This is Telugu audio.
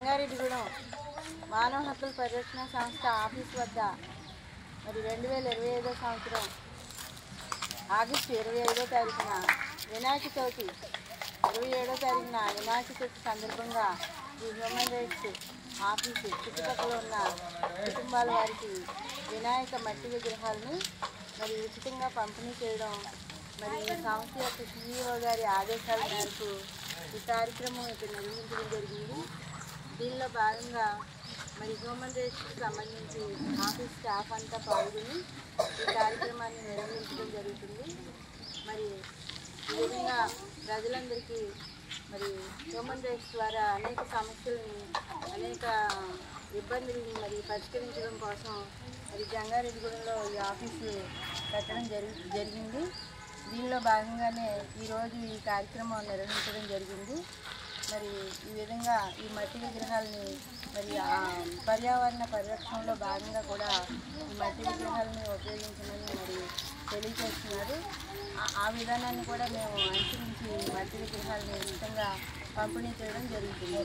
రంగారెడ్డిగూడెం మానవ హక్కుల పరిరక్షణ సంస్థ ఆఫీస్ వద్ద మరి 2025 సంవత్సరం ఆగస్టు 25వ తారీఖున వినాయక చవితి 27వ తారీఖున వినాయక చవితి సందర్భంగా ఈ హ్యూమన్ రైట్స్ ఆఫీసు చుట్టుపక్కల ఉన్న కుటుంబాల వారికి వినాయక మట్టి విగ్రహాలను మరి ఉచితంగా పంపిణీ చేయడం మరి ఈ సంస్థ యొక్క CEO గారి ఆదేశాల మేరకు ఈ కార్యక్రమం ఇక్కడ నిర్వహించడం జరిగింది. దీనిలో భాగంగా మరి హ్యూమన్ రైట్స్కి సంబంధించి ఆఫీస్ స్టాఫ్ అంతా పాల్గొని ఈ కార్యక్రమాన్ని నిర్వహించడం జరుగుతుంది. మరి ఈ విధంగా ప్రజలందరికీ మరి హ్యూమన్ రైట్స్ ద్వారా అనేక సమస్యలని అనేక ఇబ్బందులను మరి పరిష్కరించడం కోసం మరి జంగారెడ్డిగూడెంలో ఈ ఆఫీసు పెట్టడం జరిగింది. దీనిలో భాగంగానే ఈరోజు ఈ కార్యక్రమం నిర్వహించడం జరిగింది. మరి ఈ విధంగా ఈ మట్టి విగ్రహాలని మరి పర్యావరణ పరిరక్షణలో భాగంగా కూడా ఈ మట్టి విగ్రహాలని ఉపయోగించమని మరి తెలియజేస్తున్నారు. ఆ విధానాన్ని కూడా మేము అనుసరించి మట్టి విగ్రహాలని ఉచితంగా పంపిణీ చేయడం జరుగుతుంది.